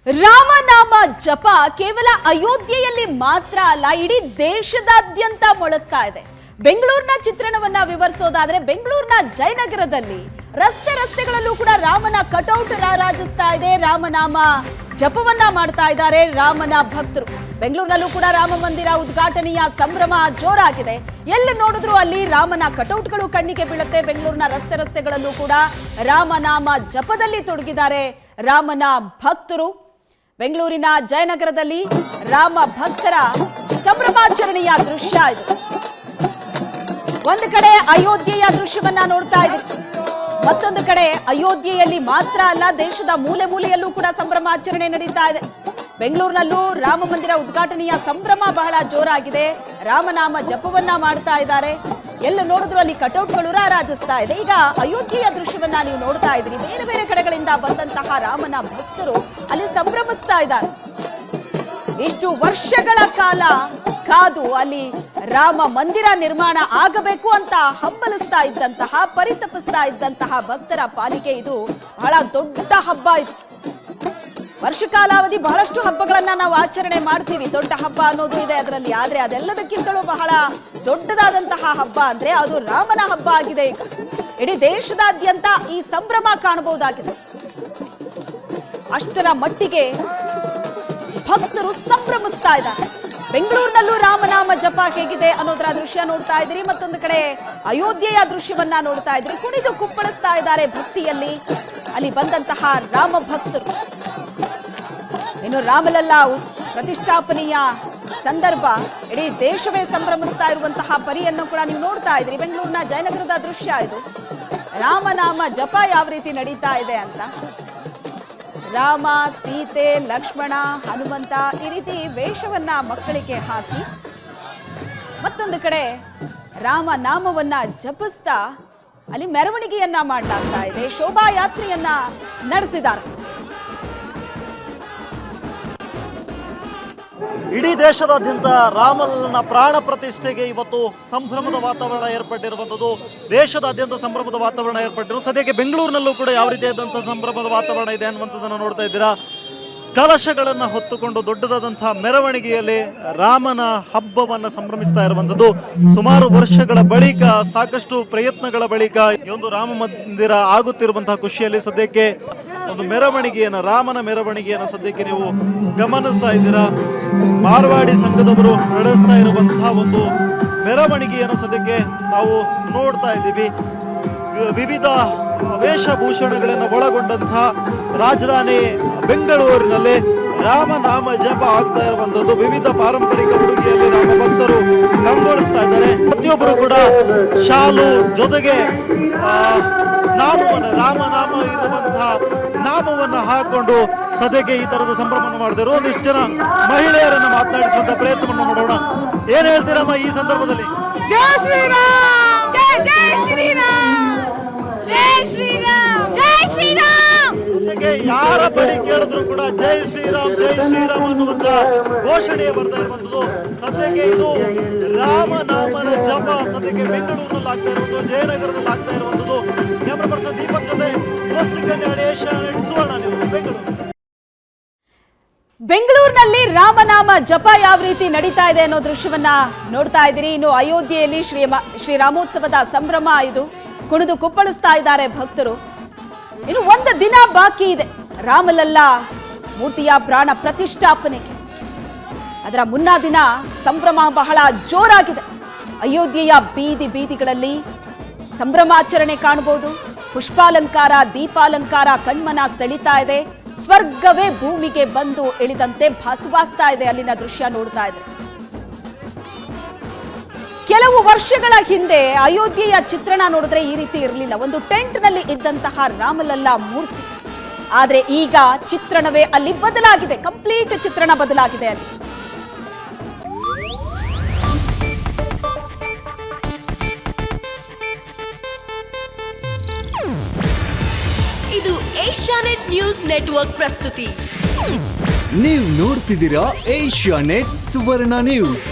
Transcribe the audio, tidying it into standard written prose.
ರಾಮನಾಮ ಜಪ ಕೇವಲ ಅಯೋಧ್ಯೆಯಲ್ಲಿ ಮಾತ್ರ ಅಲ್ಲ, ಇಡೀ ದೇಶದಾದ್ಯಂತ ಮೊಳಗ್ತಾ ಇದೆ. ಬೆಂಗಳೂರಿನ ಚಿತ್ರಣವನ್ನ ವಿವರಿಸೋದಾದ್ರೆ ಬೆಂಗಳೂರಿನ ಜಯನಗರದಲ್ಲಿ ರಸ್ತೆಗಳಲ್ಲೂ ಕೂಡ ರಾಮನ ಕಟೌಟ್ ರಾರಾಜಿಸ್ತಾ ಇದೆ. ರಾಮನಾಮ ಜಪವನ್ನ ಮಾಡ್ತಾ ಇದ್ದಾರೆ ರಾಮನ ಭಕ್ತರು. ಬೆಂಗಳೂರಿನಲ್ಲೂ ಕೂಡ ರಾಮ ಮಂದಿರ ಉದ್ಘಾಟನೆಯ ಸಂಭ್ರಮ ಜೋರಾಗಿದೆ. ಎಲ್ಲಿ ನೋಡಿದ್ರು ಅಲ್ಲಿ ರಾಮನ ಕಟೌಟ್ಗಳು ಕಣ್ಣಿಗೆ ಬೀಳುತ್ತೆ. ಬೆಂಗಳೂರಿನ ರಸ್ತೆಗಳಲ್ಲೂ ಕೂಡ ರಾಮನಾಮ ಜಪದಲ್ಲಿ ತೊಡಗಿದ್ದಾರೆ ರಾಮನ ಭಕ್ತರು. ಬೆಂಗಳೂರಿನ ಜಯನಗರದಲ್ಲಿ ರಾಮ ಭಕ್ತರ ಸಂಭ್ರಮಾಚರಣೆಯ ದೃಶ್ಯ ಇದು. ಒಂದು ಕಡೆ ಅಯೋಧ್ಯೆಯ ದೃಶ್ಯವನ್ನ ನೋಡ್ತಾ ಇದ್ದೀವಿ, ಮತ್ತೊಂದು ಕಡೆ ಅಯೋಧ್ಯೆಯಲ್ಲಿ ಮಾತ್ರ ಅಲ್ಲ, ದೇಶದ ಮೂಲೆ ಮೂಲೆಯಲ್ಲೂ ಕೂಡ ಸಂಭ್ರಮಾಚರಣೆ ನಡೀತಾ ಇದೆ. ಬೆಂಗಳೂರಿನಲ್ಲೂ ರಾಮ ಮಂದಿರ ಉದ್ಘಾಟನೆಯ ಸಂಭ್ರಮ ಬಹಳ ಜೋರಾಗಿದೆ. ರಾಮನಾಮ ಜಪವನ್ನ ಮಾಡ್ತಾ ಇದ್ದಾರೆ. ಎಲ್ಲ ನೋಡಿದ್ರು ಅಲ್ಲಿ ಕಟೌಟ್ಗಳು ರಾರಾಜಿಸ್ತಾ ಇದೆ. ಈಗ ಅಯೋಧ್ಯೆಯ ದೃಶ್ಯವನ್ನ ನೀವು ನೋಡ್ತಾ ಇದ್ರಿ. ಬೇರೆ ಬೇರೆ ಕಡೆಗಳಿಂದ ಬಂದಂತಹ ರಾಮನ ಭಕ್ತರು ಅಲ್ಲಿ ಸಂಭ್ರಮಿಸ್ತಾ ಇದ್ದಾರೆ. ಇಷ್ಟು ವರ್ಷಗಳ ಕಾಲ ಕಾದು ಅಲ್ಲಿ ರಾಮ ಮಂದಿರ ನಿರ್ಮಾಣ ಆಗಬೇಕು ಅಂತ ಹಂಬಲಿಸ್ತಾ ಇದ್ದಂತಹ, ಪರಿತಪಿಸ್ತಾ ಇದ್ದಂತಹ ಭಕ್ತರ ಪಾಲಿಗೆ ಇದು ಬಹಳ ದೊಡ್ಡ ಹಬ್ಬ ಇತ್ತು. ವರ್ಷ ಕಾಲಾವಧಿ ಬಹಳಷ್ಟು ಹಬ್ಬಗಳನ್ನ ನಾವು ಆಚರಣೆ ಮಾಡ್ತೀವಿ. ದೊಡ್ಡ ಹಬ್ಬ ಅನ್ನೋದು ಇದೆ ಅದರಲ್ಲಿ. ಆದ್ರೆ ಅದೆಲ್ಲದಕ್ಕಿಂತಲೂ ಬಹಳ ದೊಡ್ಡದಾದಂತಹ ಹಬ್ಬ ಅಂದ್ರೆ ಅದು ರಾಮನ ಹಬ್ಬ ಆಗಿದೆ. ಈಗ ಇಡೀ ದೇಶದಾದ್ಯಂತ ಈ ಸಂಭ್ರಮ ಕಾಣಬಹುದಾಗಿದೆ. ಅಷ್ಟರ ಮಟ್ಟಿಗೆ ಭಕ್ತರು ಸಂಭ್ರಮಿಸ್ತಾ ಇದ್ದಾರೆ. ಬೆಂಗಳೂರಿನಲ್ಲೂ ರಾಮನಾಮ ಜಪ ಹೇಗಿದೆ ಅನ್ನೋದರ ದೃಶ್ಯ ನೋಡ್ತಾ ಇದ್ದೀರಿ. ಮತ್ತೊಂದು ಕಡೆ ಅಯೋಧ್ಯೆಯ ದೃಶ್ಯವನ್ನ ನೋಡ್ತಾ ಇದ್ರಿ. ಕುಣಿದು ಕುಪ್ಪಳಿಸ್ತಾ ಇದ್ದಾರೆ ಭಕ್ತಿಯಲ್ಲಿ ಅಲ್ಲಿ ಬಂದಂತಹ ರಾಮ ಭಕ್ತರು. ಇನ್ನು ರಾಮಲಲ್ಲಾ ಪ್ರತಿಷ್ಠಾಪನೆಯ ಸಂದರ್ಭ ಇಡೀ ದೇಶವೇ ಸಂಭ್ರಮಿಸ್ತಾ ಇರುವಂತಹ ಪರಿಯನ್ನು ಕೂಡ ನೀವು ನೋಡ್ತಾ ಇದ್ರಿ. ಬೆಂಗಳೂರಿನ ಜಯನಗರದ ದೃಶ್ಯ ಇದು. ರಾಮನಾಮ ಜಪ ಯಾವ ರೀತಿ ನಡೀತಾ ಇದೆ ಅಂತ. ರಾಮ, ಸೀತೆ, ಲಕ್ಷ್ಮಣ, ಹನುಮಂತ ಈ ರೀತಿ ವೇಷವನ್ನ ಮಕ್ಕಳಿಗೆ ಹಾಕಿ ಮತ್ತೊಂದು ಕಡೆ ರಾಮ ನಾಮವನ್ನ ಜಪಿಸ್ತಾ ಅಲ್ಲಿ ಮೆರವಣಿಗೆಯನ್ನ ಮಾಡಲಾಗ್ತಾ ಇದೆ. ಶೋಭಾಯಾತ್ರೆಯನ್ನ ನಡೆಸಿದ್ದಾರೆ. ಇಡೀ ದೇಶದಾದ್ಯಂತ ರಾಮನ ಪ್ರಾಣ ಪ್ರತಿಷ್ಠೆಗೆ ಇವತ್ತು ಸಂಭ್ರಮದ ವಾತಾವರಣ ಏರ್ಪಟ್ಟಿರುವಂಥದ್ದು. ದೇಶದಾದ್ಯಂತ ಸಂಭ್ರಮದ ವಾತಾವರಣ ಏರ್ಪಟ್ಟಿರೋದು. ಸದ್ಯಕ್ಕೆ ಬೆಂಗಳೂರಿನಲ್ಲೂ ಕೂಡ ಯಾವ ರೀತಿಯಾದಂತಹ ಸಂಭ್ರಮದ ವಾತಾವರಣ ಇದೆ ಅನ್ನುವಂಥದ್ದನ್ನು ನೋಡ್ತಾ ಇದ್ದೀರಾ. ಕಲಶಗಳನ್ನು ಹೊತ್ತುಕೊಂಡು ದೊಡ್ಡದಾದಂತಹ ಮೆರವಣಿಗೆಯಲ್ಲಿ ರಾಮನ ಹಬ್ಬವನ್ನು ಸಂಭ್ರಮಿಸ್ತಾ ಇರುವಂಥದ್ದು. ಸುಮಾರು ವರ್ಷಗಳ ಬಳಿಕ, ಸಾಕಷ್ಟು ಪ್ರಯತ್ನಗಳ ಬಳಿಕ ಈ ಒಂದು ರಾಮ ಮಂದಿರ ಆಗುತ್ತಿರುವಂತಹ ಖುಷಿಯಲ್ಲಿ ಸದ್ಯಕ್ಕೆ ಒಂದು ಮೆರವಣಿಗೆಯನ್ನು, ರಾಮನ ಮೆರವಣಿಗೆಯನ್ನು ಸದ್ಯಕ್ಕೆ ನೀವು ಗಮನಿಸ್ತಾ ಇದ್ದೀರಾ. ಮಾರ್ವಾಡಿ ಸಂಘದವರು ನಡೆಸ್ತಾ ಇರುವಂತಹ ಒಂದು ಮೆರವಣಿಗೆಯನ್ನು ಸದ್ಯಕ್ಕೆ ನಾವು ನೋಡ್ತಾ ಇದ್ದೀವಿ. ವಿವಿಧ ವೇಷಭೂಷಣಗಳನ್ನು ಒಳಗೊಂಡಂತಹ ರಾಜಧಾನಿ ಬೆಂಗಳೂರಿನಲ್ಲಿ ರಾಮನಾಮ ಜಪ ಆಗ್ತಾ ಇರುವಂತದ್ದು. ವಿವಿಧ ಪಾರಂಪರಿಕ ಉಡುಗೆಯಲ್ಲಿ ರಾಮ ಭಕ್ತರು ಕಂಗೊಳಿಸ್ತಾ ಇದ್ದಾರೆ. ಪ್ರತಿಯೊಬ್ಬರು ಕೂಡ ಶಾಲು ಜೊತೆಗೆ ನಾಮವನ್ನು, ರಾಮನಾಮ ಇರುವಂತಹ ನಾಮವನ್ನು ಹಾಕೊಂಡು ಸದ್ಯಕ್ಕೆ ಈ ತರದ ಸಂಭ್ರಮವನ್ನು ಮಾಡಿದರು. ಒಂದಿಷ್ಟು ಜನ ಮಹಿಳೆಯರನ್ನು ಮಾತನಾಡಿಸುವಂತ ಪ್ರಯತ್ನವನ್ನು ನೋಡೋಣ. ಏನ್ ಹೇಳ್ತೀರಮ್ಮ ಈ ಸಂದರ್ಭದಲ್ಲಿ? ಜೈ ಶ್ರೀರಾಮ್, ಜೈ ಜೈ ಶ್ರೀರಾಮ್, ಜೈ ಶ್ರೀರಾಮ್, ಜೈ ಶ್ರೀರಾಮ್. ಯಾರ ಬಳಿ ಕೇಳಿದ್ರು ಕೂಡ ಜೈ ಶ್ರೀರಾಮ್, ಜೈ ಶ್ರೀರಾಮ್ ಅನ್ನುವಂತ ಘೋಷಣೆ ಬರ್ತಾ ಇರುವಂತದ್ದು. ಸದ್ಯಕ್ಕೆ ಇದು ರಾಮನಾಮನ ಜಪ ಸದ್ಯಕ್ಕೆ ಬೆಂಗಳೂರಿನಲ್ಲಿ ಆಗ್ತಾ ಇರುವಂತದ್ದು, ಜಯನಗರದಲ್ಲಿ ಆಗ್ತಾ ಇರುವಂತದ್ದು. ಕ್ಯಾಮರಾ ಪರ್ಸನ್ ದೀಪಕ್ ಜೊತೆ ಏಷ್ಯಾನೆಟ್ ಸುವರ್ಣ ನ್ಯೂಸ್, ಬೆಂಗಳೂರು. ಬೆಂಗಳೂರಿನಲ್ಲಿ ರಾಮನಾಮ ಜಪ ಯಾವ ರೀತಿ ನಡೀತಾ ಇದೆ ಅನ್ನೋ ದೃಶ್ಯವನ್ನ ನೋಡ್ತಾ ಇದ್ದೀರಿ. ಇನ್ನು ಅಯೋಧ್ಯೆಯಲ್ಲಿ ಶ್ರೀರಾಮೋತ್ಸವದ ಸಂಭ್ರಮ ಇದು. ಕುಣಿದು ಕುಪ್ಪಳಿಸ್ತಾ ಇದ್ದಾರೆ ಭಕ್ತರು. ಇನ್ನು ಒಂದು ದಿನ ಬಾಕಿ ಇದೆ ರಾಮಲಲ್ಲಾ ಮೂರ್ತಿಯ ಪ್ರಾಣ ಪ್ರತಿಷ್ಠಾಪನೆಗೆ. ಅದರ ಮುನ್ನಾ ದಿನ ಸಂಭ್ರಮ ಬಹಳ ಜೋರಾಗಿದೆ. ಅಯೋಧ್ಯೆಯ ಬೀದಿ ಬೀದಿಗಳಲ್ಲಿ ಸಂಭ್ರಮಾಚರಣೆ ಕಾಣಬಹುದು. ಪುಷ್ಪಾಲಂಕಾರ, ದೀಪಾಲಂಕಾರ ಕಣ್ಮನ ಸೆಳೀತಾ ಇದೆ. ಸ್ವರ್ಗವೇ ಭೂಮಿಗೆ ಬಂದು ಇಳಿದಂತೆ ಭಾಸವಾಗ್ತಾ ಇದೆ ಅಲ್ಲಿನ ದೃಶ್ಯ ನೋಡ್ತಾ ಇದೆ. ಕೆಲವು ವರ್ಷಗಳ ಹಿಂದೆ ಅಯೋಧ್ಯೆಯ ಚಿತ್ರಣ ನೋಡಿದ್ರೆ ಈ ರೀತಿ ಇರಲಿಲ್ಲ. ಒಂದು ಟೆಂಟ್ ನಲ್ಲಿ ಇದ್ದಂತಹ ರಾಮಲಲ್ಲಾ ಮೂರ್ತಿ. ಆದ್ರೆ ಈಗ ಚಿತ್ರಣವೇ ಅಲ್ಲಿ ಬದಲಾಗಿದೆ. ಕಂಪ್ಲೀಟ್ ಚಿತ್ರಣ ಬದಲಾಗಿದೆ ಅಲ್ಲಿ. ಇದು ಏಷ್ಯಾನೆಟ್ ನ್ಯೂಸ್ ನೆಟ್ವರ್ಕ್ ಪ್ರಸ್ತುತಿ. ನೀವು ನೋಡ್ತಿದ್ದೀರಾ ಏಷ್ಯಾನೆಟ್ ಸುವರ್ಣ ನ್ಯೂಸ್.